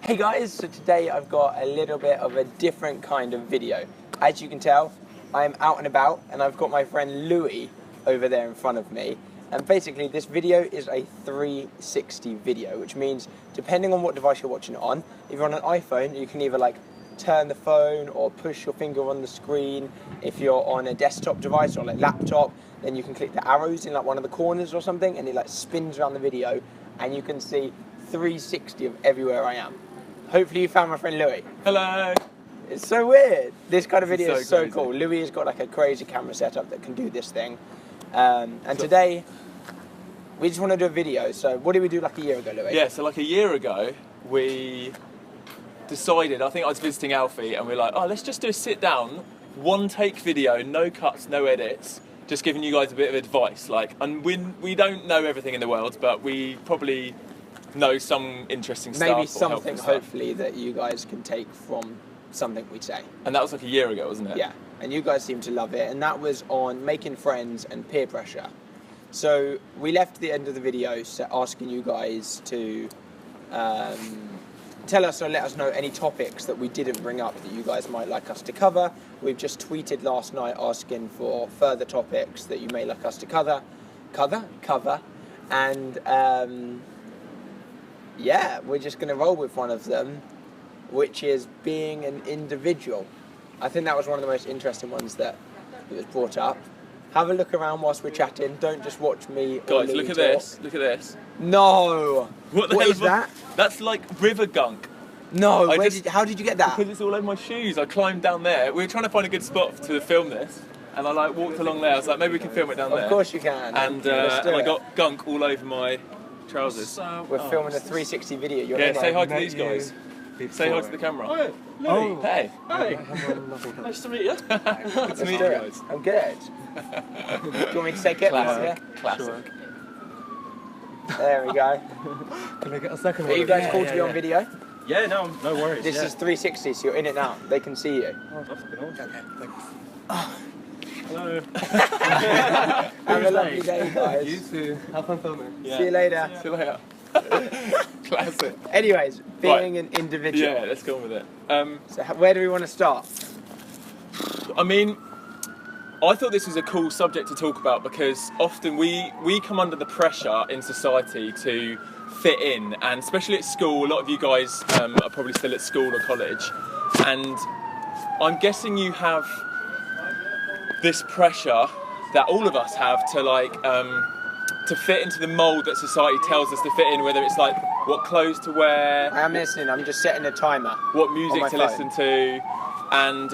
Hey guys, so today I've got a little bit of a different kind of video. As you can tell, I'm out and about and I've got my friend Louis over there in front of me. And basically this video is a 360 video, which means depending on what device you're watching it on, if you're on an iPhone, you can either like turn the phone or push your finger on the screen. If you're on a desktop device or like laptop, then you can click the arrows in like one of the corners or something and it like spins around the video and you can see 360 of everywhere I am. Hopefully you found my friend Louis. Hello! It's so weird. This kind of video is so crazy. cool. Louis has got like a crazy camera setup that can do this thing. And today, we just want to do a video. So what did we do like a year ago, Louis? Yeah, so like a year ago, we decided, I think I was visiting Alfie, and we were like, oh, let's just do a sit down, one take video, no cuts, no edits, just giving you guys a bit of advice. Like, and we don't know everything in the world, but we probably know some interesting stuff. Maybe something, hopefully, that you guys can take from something we say. And that was like a year ago, wasn't it? Yeah, and you guys seem to love it, and that was on making friends and peer pressure. So we left the end of the video asking you guys to tell us or let us know any topics that we didn't bring up that you guys might like us to cover. We've just tweeted last night asking for further topics that you may like us to cover, and yeah, we're just going to roll with one of them, which is being an individual. I think that was one of the most interesting ones that was brought up. Have a look around whilst we're chatting. Don't just watch me. Guys, look at this. Look at this. No. What the hell is that? That's like river gunk. No. How did you get that? Because it's all over my shoes. I climbed down there. We were trying to find a good spot to film this, and I like walked along there. I was like, maybe we can film it down there. Of course you can. And I got gunk all over my trousers. We're filming a 360 video. You're in say it. hi to these guys. Say hi to the camera. Hi, Louis. Hey. Hey. Nice to meet you. Good to meet you guys. I'm good. Do you want me to take it? Classic. Yeah? Classic. There we go. Can I get a second Are one? you guys cool to be on video? Yeah, no worries. This is 360, so you're in it now. They can see you. Oh, that's good. Okay, thanks. Hello. Have a lovely day, guys. You too. Have fun filming. Yeah. See you later. See you later. Classic. Anyways, being an individual. Yeah, let's go on with it. So where do we want to start? I mean, I thought this was a cool subject to talk about because often we come under the pressure in society to fit in, and especially at school, a lot of you guys are probably still at school or college, and I'm guessing you have this pressure that all of us have to like to fit into the mould that society tells us to fit in, whether it's like what clothes to wear, I am listening, I'm just setting a timer. what music on to my listen to, and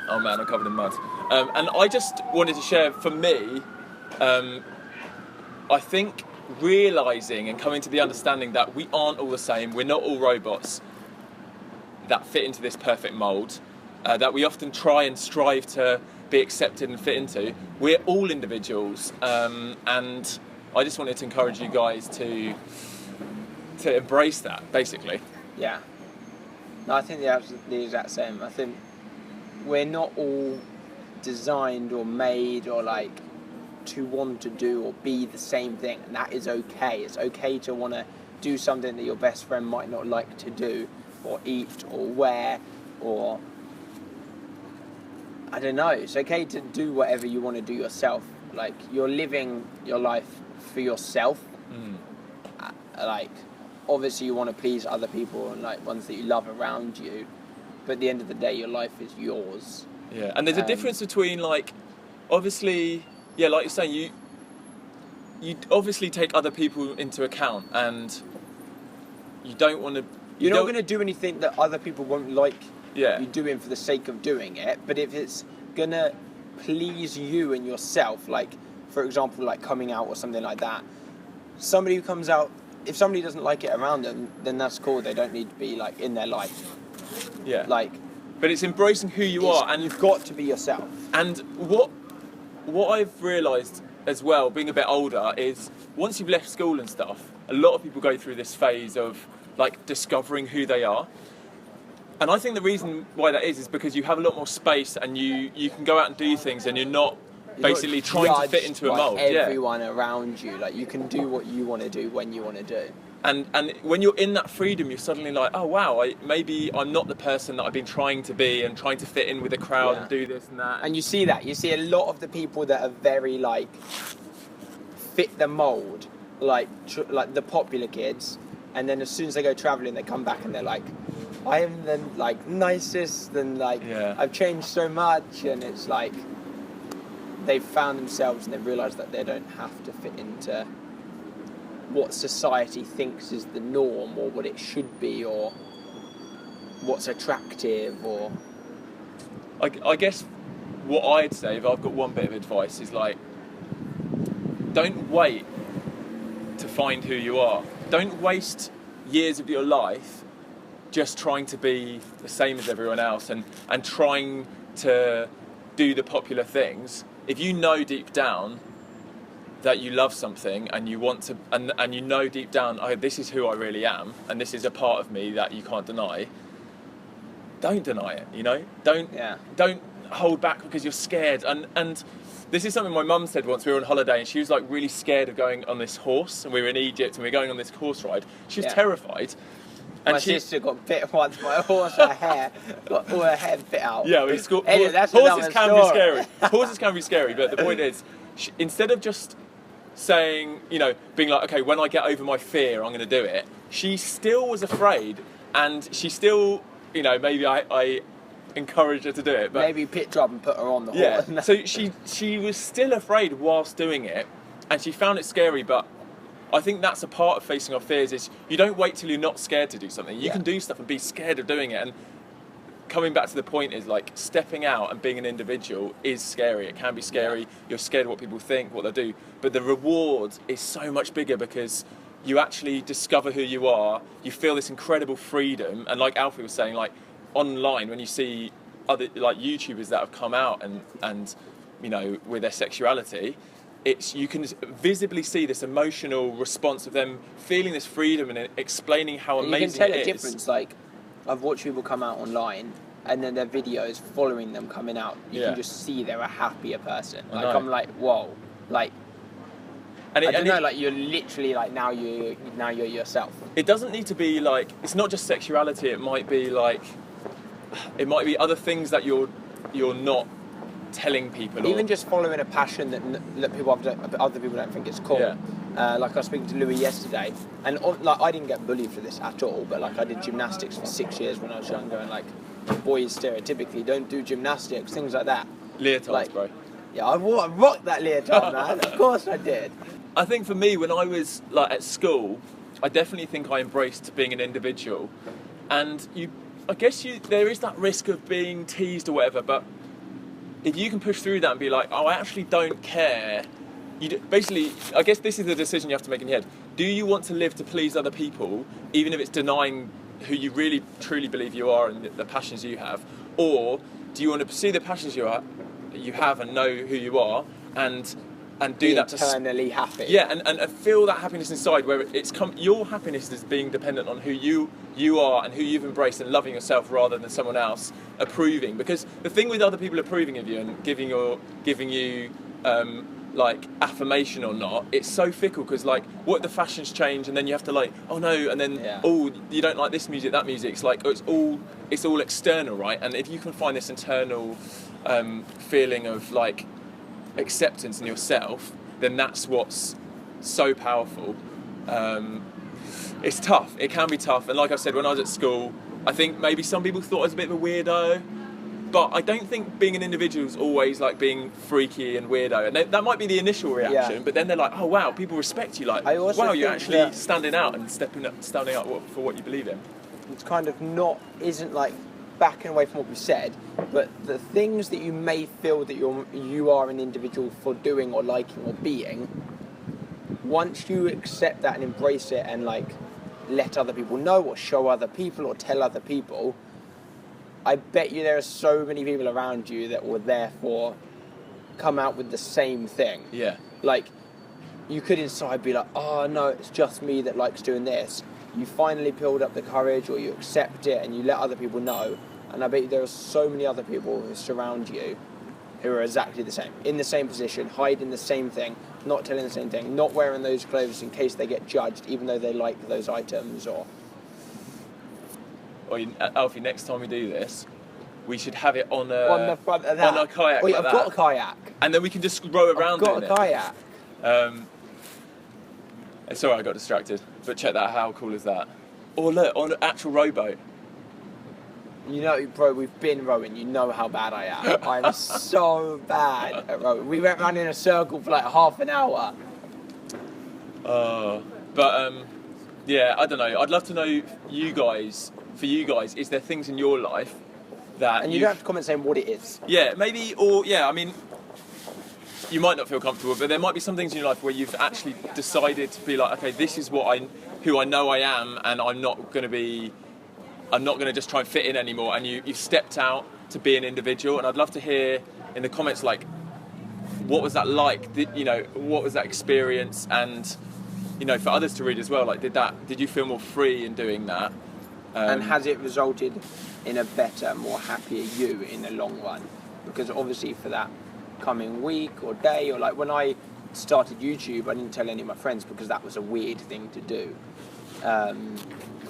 oh man, I'm covered in mud. And I just wanted to share, for me, I think realising and coming to the understanding that we aren't all the same, we're not all robots that fit into this perfect mould, that we often try and strive to be accepted and fit into. We're all individuals, and I just wanted to encourage you guys to embrace that, basically. Yeah. No, I think the exact same. I think we're not all designed or made or like to want to do or be the same thing, and that is okay. It's okay to want to do something that your best friend might not like to do or eat or wear, or I don't know. It's okay to do whatever you want to do yourself. Like, you're living your life for yourself. Like, obviously you want to please other people and like ones that you love around you, but at the end of the day your life is yours. Yeah, and there's a difference between, like, obviously, yeah, like you're saying, you obviously take other people into account, and you don't want to. You're not going to do anything that other people won't like Yeah. you doing for the sake of doing it, but if it's going to please you and yourself, like, for example, like coming out or something like that, somebody who comes out, if somebody doesn't like it around them, then that's cool. They don't need to be, like, in their life. Yeah. Like, but it's embracing who you are, and you've got to be yourself. And what I've realised as well, being a bit older, is once you've left school and stuff, a lot of people go through this phase of like discovering who they are. And I think the reason why that is because you have a lot more space, and you can go out and do things, and you're not basically not trying to fit judged into a by mold. Everyone around you, like, you can do what you want to do when you want to do. And when you're in that freedom, you're suddenly like, oh wow, maybe I'm not the person that I've been trying to be and trying to fit in with the crowd Yeah. and do this and that. And you see that. You see a lot of the people that are very like fit the mold, like the popular kids, and then as soon as they go traveling, they come back and they're like, I am the like nicest and like I've changed so much, and it's like they've found themselves and they've realised that they don't have to fit into what society thinks is the norm or what it should be or what's attractive or... I guess what I'd say, if I've got one bit of advice, is like, don't wait to find who you are. Don't waste years of your life just trying to be the same as everyone else and trying to do the popular things. If you know deep down that you love something and you want to, and you know deep down, oh, this is who I really am, and this is a part of me that you can't deny, don't deny it, you know? Don't hold back because you're scared. And this is something my mum said once. We were on holiday and she was like really scared of going on this horse, and we were in Egypt and we were going on this horse ride. She was terrified. And my sister got bit once by a horse. Her hair got all her hair bit out. Yeah, we scored. Anyway, that's horses can story. be scary. Horses can be scary, but the point is, instead of just saying, you know, being like, okay, when I get over my fear, I'm going to do it, she still was afraid, and she still, you know, maybe I encouraged her to do it, but maybe picked her up and put her on the horse. Yeah. So she was still afraid whilst doing it, and she found it scary, but I think that's a part of facing our fears, is you don't wait till you're not scared to do something. You can do stuff and be scared of doing it. And coming back to the point is, like, stepping out and being an individual is scary. It can be scary. Yeah. You're scared of what people think, what they'll do. But the reward is so much bigger because you actually discover who you are. You feel this incredible freedom. And like Alfie was saying, like, online, when you see other, like, YouTubers that have come out and you know, with their sexuality, you can visibly see this emotional response of them feeling this freedom and explaining how amazing it is. You can tell a difference. Like, I've watched people come out online, and then their videos following them coming out, you can just see they're a happier person. Like, I'm like, whoa, like, I don't know, like, you're literally like, now you're yourself. It doesn't need to be like, it's not just sexuality. It might be like, it might be other things that you're not telling people, even just following a passion that other people don't think is cool. Like, I was speaking to Louis yesterday, and like, I didn't get bullied for this at all, but like, I did gymnastics for 6 years when I was younger, and like, boys stereotypically don't do gymnastics, things like that. Leotards, like, bro. Yeah, I rocked that leotard, man. Of course I did. I think for me, when I was like at school, I definitely think I embraced being an individual, and I guess there is that risk of being teased or whatever, but if you can push through that and be like, oh, I actually don't care. Basically, I guess this is the decision you have to make in your head. Do you want to live to please other people, even if it's denying who you really, truly believe you are and the passions you have? Or do you want to pursue the passions you have and know who you are and do that eternally happy? Yeah, and feel that happiness inside, where your happiness is being dependent on who you are and who you've embraced, and loving yourself rather than someone else approving. Because the thing with other people approving of you and giving you like affirmation or not, it's so fickle, because like, what if the fashions change and then you have to like, oh no, and then oh, you don't like this music, that music. It's like, it's all external, right? And if you can find this internal feeling of like acceptance in yourself, then that's what's so powerful. It's tough. It can be tough. And like I said, when I was at school, I think maybe some people thought I was a bit of a weirdo, but I don't think being an individual is always like being freaky and weirdo. And that might be the initial reaction, but then they're like, oh wow, people respect you. Like, wow, you're actually standing out and standing up for what you believe in. It's kind of isn't like backing away from what we said, but the things that you may feel that you are an individual for doing or liking or being, once you accept that and embrace it and like let other people know or show other people or tell other people, I bet you there are so many people around you that will therefore come out with the same thing. Yeah. Like, you could inside be like, oh no, it's just me that likes doing this. You finally build up the courage, or you accept it and you let other people know. And I bet you there are so many other people who surround you who are exactly the same, in the same position, hiding the same thing, not telling the same thing, not wearing those clothes in case they get judged, even though they like those items, or Alfie, next time we do this, we should have it on on the front of that. on a kayak. Wait, like I've that. got a kayak. And then we can just row around. I've got in a kayak. Sorry, I got distracted. But check that. How cool is that? Or look, on an actual rowboat. You know, bro, we've been rowing. You know how bad I am. I'm so bad at rowing. We went round in a circle for like half an hour. Yeah, I don't know. I'd love to know you guys. For you guys, is there things in your life that And you don't have to comment saying what it is. Yeah, maybe, or yeah, I mean, you might not feel comfortable, but there might be some things in your life where you've actually decided to be like, okay, this is who I know I am, and I'm not going to just try and fit in anymore. And you've stepped out to be an individual, and I'd love to hear in the comments, like, what was that like? What was that experience? And for others to read as well, like, did you feel more free in doing that? And has it resulted in a better, more happier you in the long run? Because obviously for that coming week or day, or like when I started YouTube, I didn't tell any of my friends because that was a weird thing to do.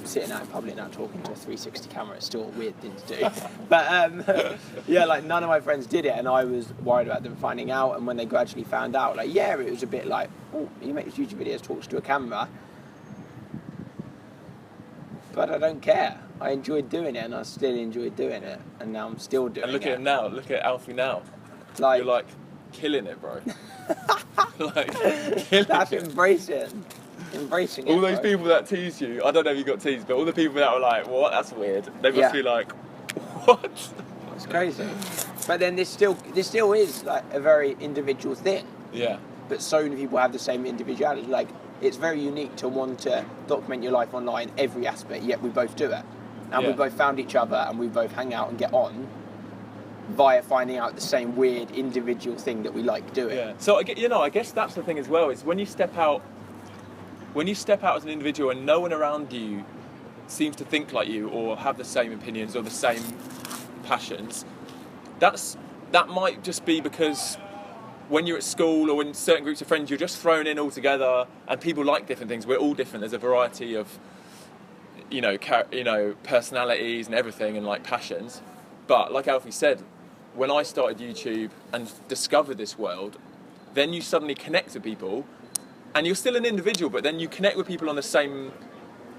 Sitting out in public now talking to a 360 camera is still a weird thing to do. But yeah, like none of my friends did it, and I was worried about them finding out. And when they gradually found out, like, yeah, it was a bit like, oh, he makes YouTube videos, talks to a camera. But I don't care. I enjoyed doing it, and I still enjoy doing it, and now I'm still doing it. And look at him now. Look at Alfie now. Like, you're like killing it, bro. Like killing that's it. embracing it. All those bro. people that tease you, I don't know if you got teased, but all the people that were like, "What? That's weird." They must be like, "What?" It's crazy. But then this still is like a very individual thing. Yeah. But so many people have the same individuality. Like, it's very unique to want to document your life online, every aspect, yet we both do it. And we both found each other, and we both hang out and get on via finding out the same weird individual thing that we like doing. Yeah. So I guess that's the thing as well, is when you step out as an individual and no one around you seems to think like you or have the same opinions or the same passions, that might just be because when you're at school or in certain groups of friends, you're just thrown in all together, and people like different things. We're all different. There's a variety of, personalities and everything, and like passions. But like Alfie said, when I started YouTube and discovered this world, then you suddenly connect with people, and you're still an individual, but then you connect with people on the same.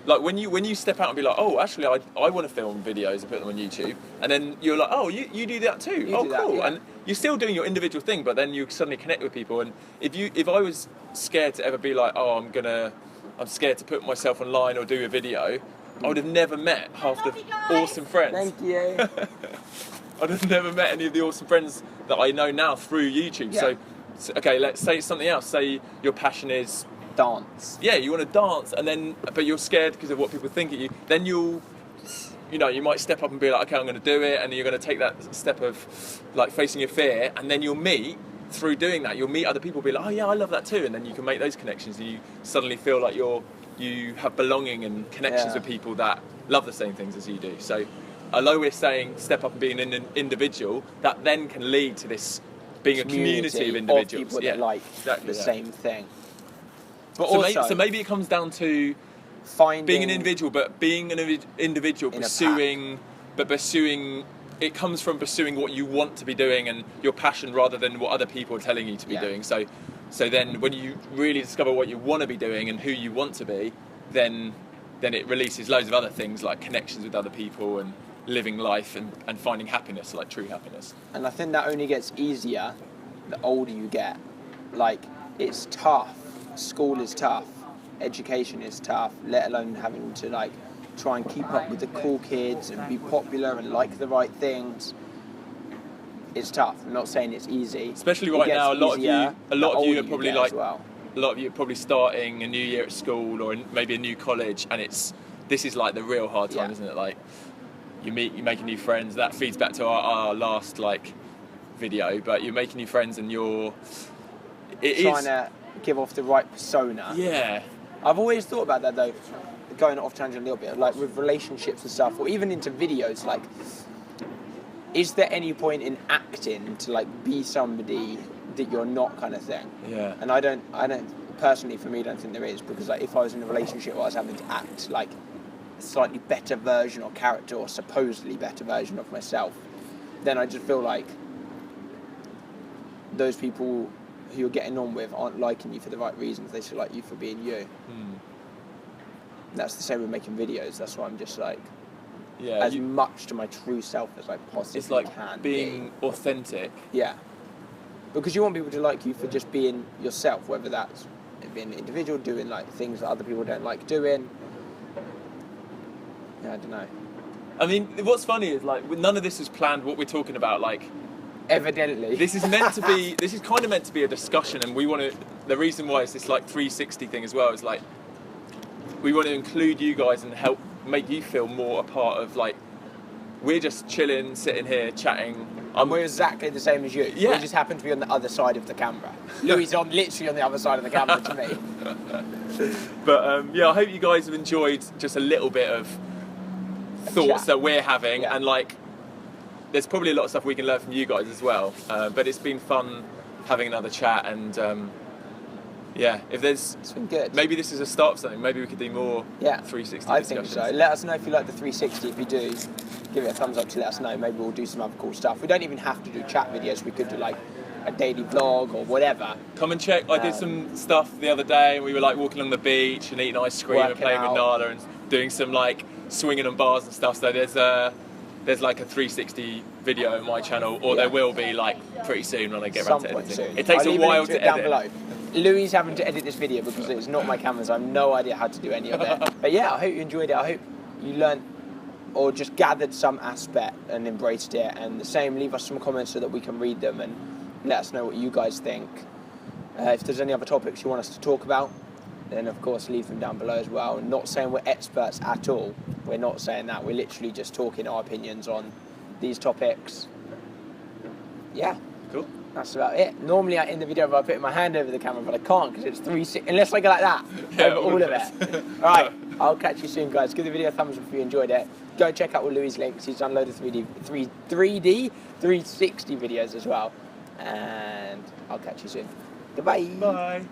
Like when you step out and be like, oh, actually, I want to film videos and put them on YouTube, and then you're like, oh, you do that too. You do that, cool. yeah. And you're still doing your individual thing, but then you suddenly connect with people. And if I was scared to ever be like, oh, I'm scared to put myself online or do a video, I would have never met half the awesome friends. Thank you. I'd have never met any of the awesome friends that I know now through YouTube. Yeah. So okay, let's say something else. Say your passion is Dance. yeah, you want to dance, but you're scared because of what people think of you. Then you might step up and be like, okay, I'm going to do it, and then you're going to take that step of like facing your fear, and then you'll meet through doing that. You'll meet other people, be like, oh yeah, I love that too, and then you can make those connections, and you suddenly feel like you have belonging and connections with people that love the same things as you do. So, although we're saying step up and being an individual, that then can lead to this being a community of individuals, people that like exactly the same thing. But So, also, maybe it comes down to finding being an individual, but being an individual pursuing it comes from pursuing what you want to be doing and your passion rather than what other people are telling you to be doing. So then when you really discover what you want to be doing and who you want to be, then it releases loads of other things like connections with other people and living life and finding happiness, like true happiness. And I think that only gets easier the older you get. Like, it's tough. School is tough. Education is tough, let alone having to like try and keep up with the cool kids and be popular and like the right things. It's tough. I'm not saying it's easy. Especially right now, a lot of you are probably like, well. a lot of you are probably starting a new year at school or maybe a new college, and this is like the real hard time, isn't it? Like you're making new friends. That feeds back to our last like video, but you're making new friends and trying to give off the right persona. Yeah. I've always thought about that though, going off tangent a little bit, like with relationships and stuff, or even into videos, like, is there any point in acting to like be somebody that you're not kind of thing. Yeah. And I don't personally, for me, don't think there is, because like if I was in a relationship where I was having to act like a slightly better version or character or supposedly better version of myself, then I just feel like those people who you're getting on with aren't liking you for the right reasons. They should like you for being you. That's the same with making videos. That's why I'm just like, as much to my true self as I possibly it's like can being authentic. Yeah. Because you want people to like you for just being yourself, whether that's being an individual, doing like things that other people don't like doing. Yeah, I don't know. I mean, what's funny is like none of this is planned. What we're talking about, like, evidently, this is meant to be. This is kind of meant to be a discussion, and we want to. The reason why it's this like 360 thing as well is like we want to include you guys and help make you feel more a part of, like, we're just chilling, sitting here, chatting. And we're exactly the same as you. Yeah. We just happen to be on the other side of the camera. Louis on literally on the other side of the camera to me. But yeah, I hope you guys have enjoyed just a little bit of thoughts that we're having, and like, there's probably a lot of stuff we can learn from you guys as well. But it's been fun having another chat, and yeah, if there's, it's been good. Maybe this is a start of something. Maybe we could do more 360 I discussions. think so. Let us know if you like the 360. If you do, give it a thumbs up to let us know. Maybe we'll do some other cool stuff. We don't even have to do chat videos. We could do like a daily vlog or whatever. Come and check. I did some stuff the other day, and we were like walking along the beach and eating ice cream and playing with Nala and doing some like swinging on bars and stuff. So there's like a 360 video on my channel, or there will be like pretty soon when I get around to editing. Soon. It takes a while to down edit. Below. Louis is having to edit this video because it's not my camera, so I have no idea how to do any of it. But yeah, I hope you enjoyed it. I hope you learned or just gathered some aspect and embraced it. And the same, leave us some comments so that we can read them and let us know what you guys think. If there's any other topics you want us to talk about, then of course leave them down below as well. And not saying we're experts at all. We're not saying that. We're literally just talking our opinions on these topics. Yeah. Cool. That's about it. Normally I end the video by putting my hand over the camera, but I can't because it's 360, unless I go like that, over all of it. Alright, I'll catch you soon, guys. Give the video a thumbs up if you enjoyed it. Go check out all Louis' links. He's done loads of 3D 360 videos as well. And I'll catch you soon. Goodbye. Bye.